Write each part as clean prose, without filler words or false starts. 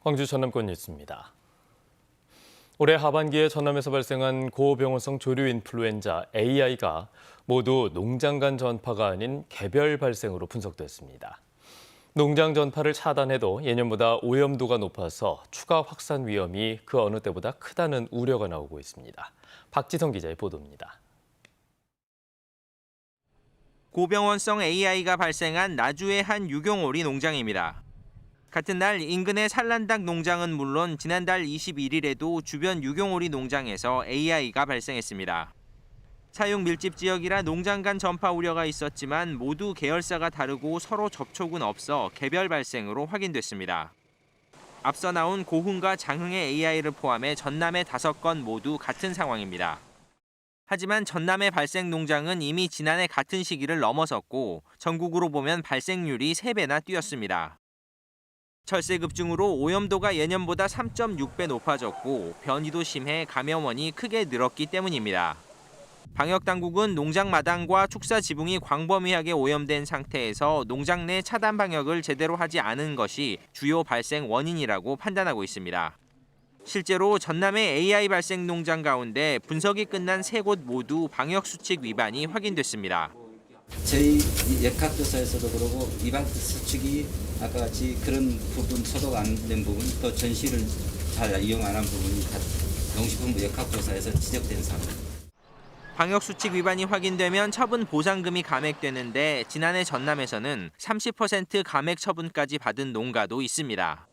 광주 전남권 뉴스입니다. 올해 하반기에 전남에서 발생한 고병원성 조류 인플루엔자 AI가 모두 농장 간 전파가 아닌 개별 발생으로 분석됐습니다. 농장 전파를 차단해도 예년보다 오염도가 높아서 추가 확산 위험이 그 어느 때보다 크다는 우려가 나오고 있습니다. 박지성 기자의 보도입니다. 고병원성 AI가 발생한 나주의 한 유경오리 농장입니다. 같은 날 인근의 산란닭 농장은 물론 지난달 21일에도 주변 유경오리 농장에서 AI가 발생했습니다. 사육 밀집 지역이라 농장 간 전파 우려가 있었지만 모두 계열사가 다르고 서로 접촉은 없어 개별 발생으로 확인됐습니다. 앞서 나온 고흥과 장흥의 AI를 포함해 전남의 5건 모두 같은 상황입니다. 하지만 전남의 발생 농장은 이미 지난해 같은 시기를 넘어섰고 전국으로 보면 발생률이 3배나 뛰었습니다. 철새 급증으로 오염도가 예년보다 3.6배 높아졌고 변이도 심해 감염원이 크게 늘었기 때문입니다. 방역당국은 농장 마당과 축사 지붕이 광범위하게 오염된 상태에서 농장 내 차단 방역을 제대로 하지 않은 것이 주요 발생 원인이라고 판단하고 있습니다. 실제로 전남의 AI 발생 농장 가운데 분석이 끝난 3곳 모두 방역수칙 위반이 확인됐습니다. 저희 역학조사에서도 그러고 위반 수칙이 아까 같이 그런 부분 소독 안 된 부분 또 전시를 잘 이용 안 한 부분이 다 농식품부 역학조사에서 지적된 사항입니다. 방역수칙 위반이 확인되면 처분 보상금이 감액되는데 지난해 전남에서는 30% 감액 처분까지 받은 농가도 있습니다.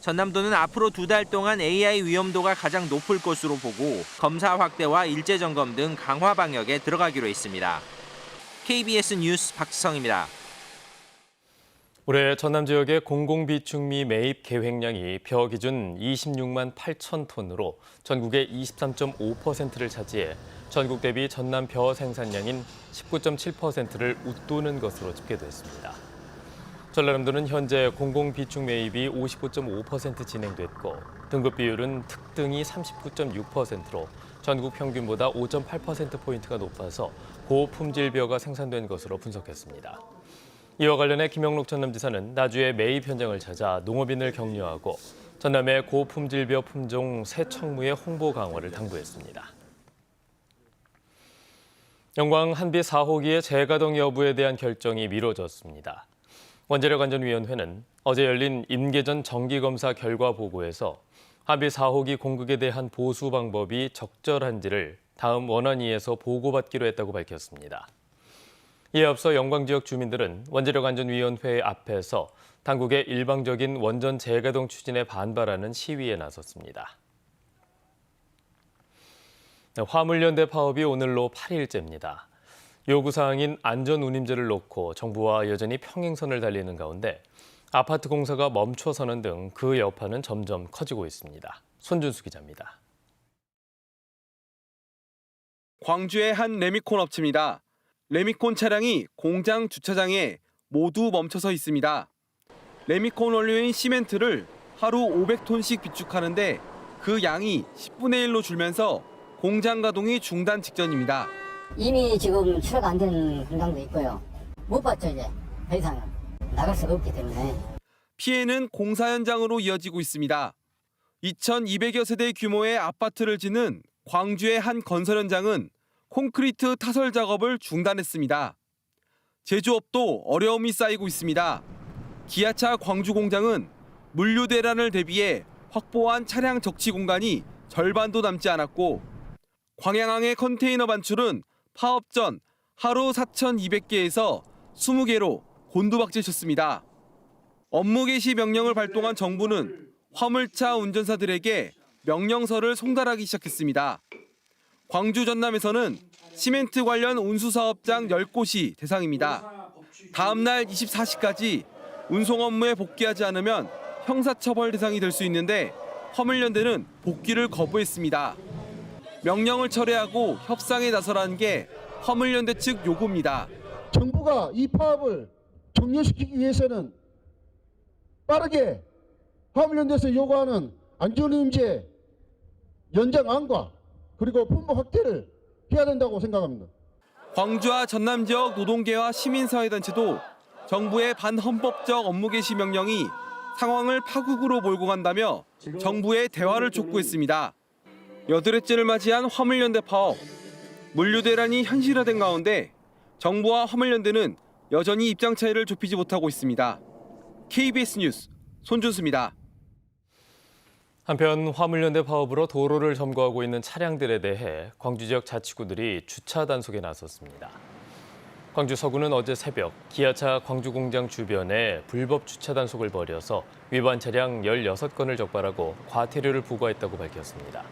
전남도는 앞으로 2달 동안 AI 위험도가 가장 높을 것으로 보고 검사 확대와 일제 점검 등 강화 방역에 들어가기로 했습니다. KBS 뉴스 박지성입니다. 올해 전남 지역의 공공비축미 매입 계획량이 벼 기준 26만 8천 톤으로 전국의 23.5%를 차지해 전국 대비 전남 벼 생산량인 19.7%를 웃도는 것으로 집계됐습니다. 전라남도는 현재 공공비축 매입이 55.5% 진행됐고 등급 비율은 특등이 39.6%로 전국 평균보다 5.8%포인트가 높아서 고품질 벼가 생산된 것으로 분석했습니다. 이와 관련해 김영록 전남지사는 나주의 매입 현장을 찾아 농업인을 격려하고 전남의 고품질 벼 품종 새 청무의 홍보 강화를 당부했습니다. 영광 한비 4호기의 재가동 여부에 대한 결정이 미뤄졌습니다. 원자력안전위원회는 어제 열린 임계전 정기검사 결과 보고에서 한비 4호기 공급에 대한 보수 방법이 적절한지를 다음 원안위에서 보고받기로 했다고 밝혔습니다. 이에 앞서 영광 지역 주민들은 원자력안전위원회 앞에서 당국의 일방적인 원전 재가동 추진에 반발하는 시위에 나섰습니다. 화물연대 파업이 오늘로 8일째입니다. 요구사항인 안전운임제를 놓고 정부와 여전히 평행선을 달리는 가운데 아파트 공사가 멈춰서는 등 그 여파는 점점 커지고 있습니다. 손준수 기자입니다. 광주의 한 레미콘 업체입니다. 레미콘 차량이 공장 주차장에 모두 멈춰서 있습니다. 레미콘 원료인 시멘트를 하루 500톤씩 비축하는데 그 양이 10분의 1로 줄면서 공장 가동이 중단 직전입니다. 이미 지금 출하가 안 되는 공장도 있고요. 못 받죠 이제. 더 이상은 나갈 수가 없기 때문에. 피해는 공사 현장으로 이어지고 있습니다. 2,200여 세대 규모의 아파트를 짓는 광주의 한 건설 현장은 콘크리트 타설 작업을 중단했습니다. 제조업도 어려움이 쌓이고 있습니다. 기아차 광주 공장은 물류 대란을 대비해 확보한 차량 적치 공간이 절반도 남지 않았고 광양항의 컨테이너 반출은 파업 전 하루 4,200개에서 20개로 곤두박질쳤습니다. 업무 개시 명령을 발동한 정부는 화물차 운전사들에게 명령서를 송달하기 시작했습니다. 광주 전남에서는 시멘트 관련 운수사업장 10곳이 대상입니다. 다음 날 24시까지 운송 업무에 복귀하지 않으면 형사처벌 대상이 될 수 있는데 화물연대는 복귀를 거부했습니다. 명령을 철회하고 협상에 나서라는 게 화물연대 측 요구입니다. 정부가 이 파업을 종료시키기 위해서는 빠르게 화물연대에서 요구하는 안전운임제 연장안과 그리고 품목 확대를 해야 된다고 생각합니다. 광주와 전남 지역 노동계와 시민사회단체도 정부의 반헌법적 업무 개시 명령이 상황을 파국으로 몰고 간다며 정부의 대화를 촉구했습니다. 여드렛째를 맞이한 화물연대 파업. 물류 대란이 현실화된 가운데 정부와 화물연대는 여전히 입장 차이를 좁히지 못하고 있습니다. KBS 뉴스 손준수입니다. 한편 화물연대 파업으로 도로를 점거하고 있는 차량들에 대해 광주 지역 자치구들이 주차 단속에 나섰습니다. 광주 서구는 어제 새벽 기아차 광주 공장 주변에 불법 주차 단속을 벌여서 위반 차량 16건을 적발하고 과태료를 부과했다고 밝혔습니다.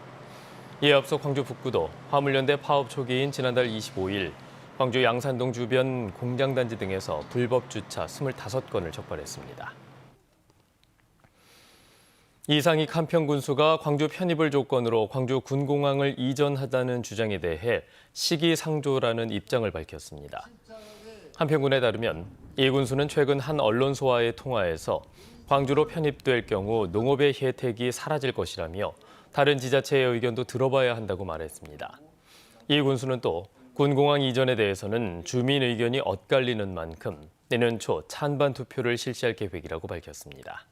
이에 앞서 광주 북구도 화물연대 파업 초기인 지난달 25일 광주 양산동 주변 공장단지 등에서 불법 주차 25건을 적발했습니다. 이상익 한평군수가 광주 편입을 조건으로 광주 군공항을 이전하자는 주장에 대해 시기상조라는 입장을 밝혔습니다. 한평군에 따르면 이 군수는 최근 한 언론소와의 통화에서 광주로 편입될 경우 농업의 혜택이 사라질 것이라며 다른 지자체의 의견도 들어봐야 한다고 말했습니다. 이 군수는 또 군공항 이전에 대해서는 주민 의견이 엇갈리는 만큼 내년 초 찬반 투표를 실시할 계획이라고 밝혔습니다.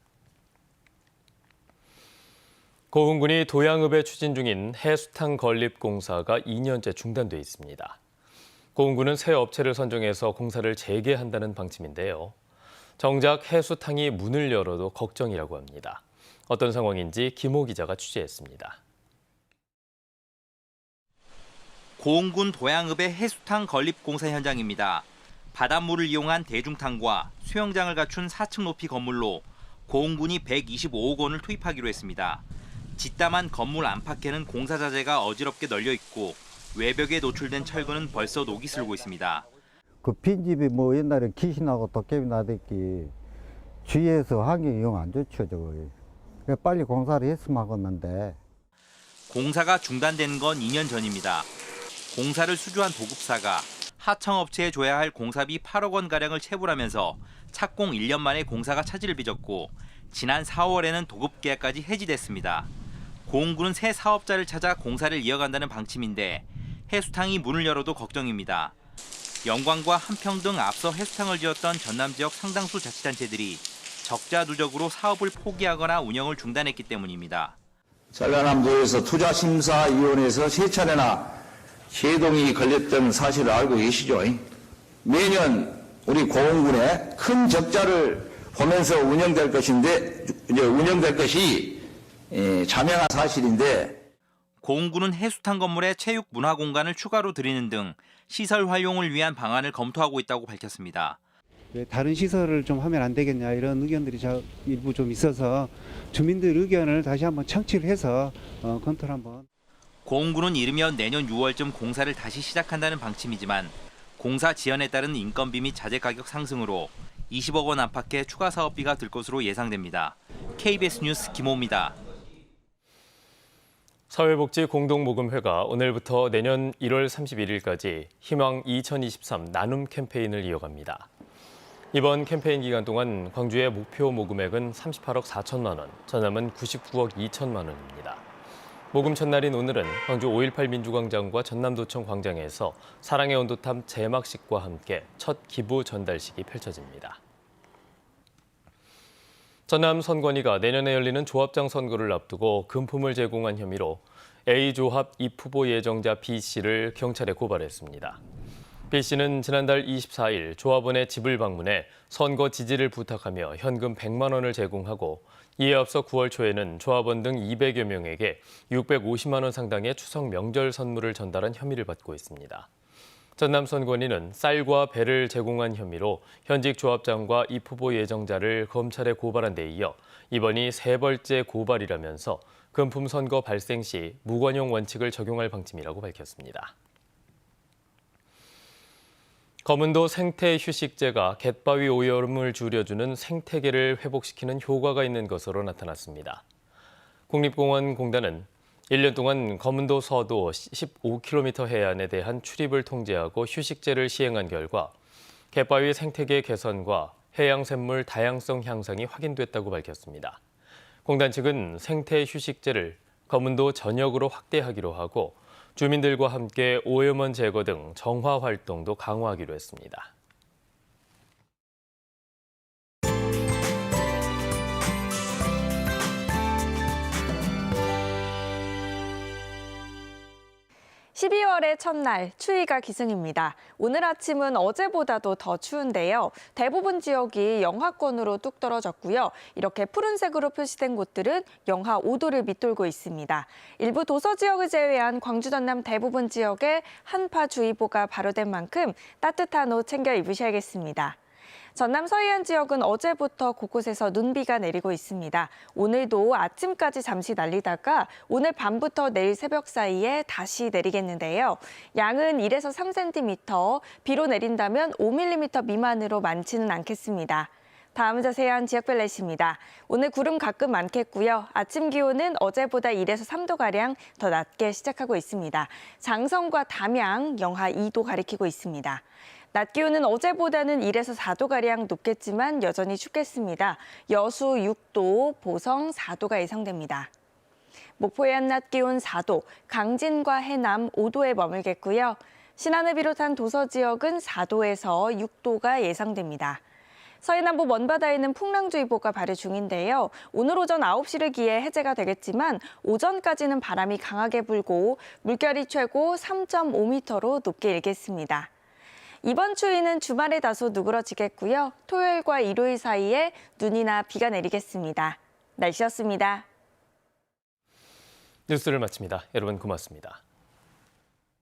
고흥군이 도양읍에 추진 중인 해수탕 건립 공사가 2년째 중단돼 있습니다. 고흥군은 새 업체를 선정해서 공사를 재개한다는 방침인데요. 정작 해수탕이 문을 열어도 걱정이라고 합니다. 어떤 상황인지 김호 기자가 취재했습니다. 고흥군 도양읍의 해수탕 건립 공사 현장입니다. 바닷물을 이용한 대중탕과 수영장을 갖춘 4층 높이 건물로 고흥군이 125억 원을 투입하기로 했습니다. 짓담한 건물 안팎에는 공사 자재가 어지럽게 널려 있고 외벽에 노출된 철근은 벌써 녹이 슬고 있습니다. 그 빈집이 뭐 옛날에 귀신하고 도깨비 나댔기 주위에서 환경이 영 안 좋죠, 저거. 빨리 공사를 했으면 하겠는데. 공사가 중단된 건 2년 전입니다. 공사를 수주한 도급사가 하청업체에 줘야 할 공사비 8억 원가량을 체불하면서 착공 1년 만에 공사가 차질을 빚었고 지난 4월에는 도급 계약까지 해지됐습니다. 고흥군은 새 사업자를 찾아 공사를 이어간다는 방침인데 해수탕이 문을 열어도 걱정입니다. 영광과 한평 등 앞서 해수탕을 지었던 전남 지역 상당수 자치단체들이 적자 누적으로 사업을 포기하거나 운영을 중단했기 때문입니다. 전라남도에서 투자심사위원회에서 3차례나 제동이 걸렸던 사실을 알고 계시죠? 매년 우리 고흥군에 큰 적자를 보면서 운영될 것인데, 이제 운영될 것이 자명한 사실인데. 고흥군은 해수탕 건물에 체육 문화 공간을 추가로 들이는 등 시설 활용을 위한 방안을 검토하고 있다고 밝혔습니다. 왜 다른 시설을 좀 하면 안 되겠냐 이런 의견들이 일부 좀 있어서 주민들 의견을 다시 한번 청취를 해서 검토를 한번. 고흥군은 이르면 내년 6월쯤 공사를 다시 시작한다는 방침이지만 공사 지연에 따른 인건비 및 자재 가격 상승으로 20억 원 안팎의 추가 사업비가 들 것으로 예상됩니다. KBS 뉴스 김호입니다. 사회복지 공동모금회가 오늘부터 내년 1월 31일까지 희망 2023 나눔 캠페인을 이어갑니다. 이번 캠페인 기간 동안 광주의 목표 모금액은 38억 4천만 원, 전남은 99억 2천만 원입니다. 모금 첫날인 오늘은 광주 5.18 민주광장과 전남도청 광장에서 사랑의 온도탑 제막식과 함께 첫 기부 전달식이 펼쳐집니다. 전남 선관위가 내년에 열리는 조합장 선거를 앞두고 금품을 제공한 혐의로 A조합 입후보 예정자 B씨를 경찰에 고발했습니다. B씨는 지난달 24일 조합원의 집을 방문해 선거 지지를 부탁하며 현금 100만 원을 제공하고 이에 앞서 9월 초에는 조합원 등 200여 명에게 650만 원 상당의 추석 명절 선물을 전달한 혐의를 받고 있습니다. 전남 선관위는 쌀과 배를 제공한 혐의로 현직 조합장과 입후보 예정자를 검찰에 고발한 데 이어 이번이 세 번째 고발이라면서 금품 선거 발생 시 무관용 원칙을 적용할 방침이라고 밝혔습니다. 검은도 생태 휴식제가 갯바위 오염을 줄여주는 생태계를 회복시키는 효과가 있는 것으로 나타났습니다. 국립공원공단은 1년 동안 검은도 서도 15km 해안에 대한 출입을 통제하고 휴식제를 시행한 결과 갯바위 생태계 개선과 해양생물 다양성 향상이 확인됐다고 밝혔습니다. 공단 측은 생태 휴식제를 검은도 전역으로 확대하기로 하고 주민들과 함께 오염원 제거 등 정화 활동도 강화하기로 했습니다. 12월의 첫날, 추위가 기승입니다. 오늘 아침은 어제보다도 더 추운데요. 대부분 지역이 영하권으로 뚝 떨어졌고요. 이렇게 푸른색으로 표시된 곳들은 영하 5도를 밑돌고 있습니다. 일부 도서 지역을 제외한 광주 전남 대부분 지역에 한파주의보가 발효된 만큼 따뜻한 옷 챙겨 입으셔야겠습니다. 전남 서해안 지역은 어제부터 곳곳에서 눈비가 내리고 있습니다. 오늘도 아침까지 잠시 날리다가 오늘 밤부터 내일 새벽 사이에 다시 내리겠는데요. 양은 1에서 3cm, 비로 내린다면 5mm 미만으로 많지는 않겠습니다. 다음은 자세한 지역별 날씨입니다. 오늘 구름 가끔 많겠고요. 아침 기온은 어제보다 1에서 3도가량 더 낮게 시작하고 있습니다. 장성과 담양 영하 2도 가리키고 있습니다. 낮 기온은 어제보다는 1에서 4도가량 높겠지만 여전히 춥겠습니다. 여수 6도, 보성 4도가 예상됩니다. 목포의 한낮 기온 4도, 강진과 해남 5도에 머물겠고요. 신안을 비롯한 도서 지역은 4도에서 6도가 예상됩니다. 서해남부 먼바다에는 풍랑주의보가 발효 중인데요. 오늘 오전 9시를 기해 해제가 되겠지만 오전까지는 바람이 강하게 불고 물결이 최고 3.5m로 높게 일겠습니다. 이번 추위는 주말에 다소 누그러지겠고요. 토요일과 일요일 사이에 눈이나 비가 내리겠습니다. 날씨였습니다. 뉴스를 마칩니다. 여러분 고맙습니다.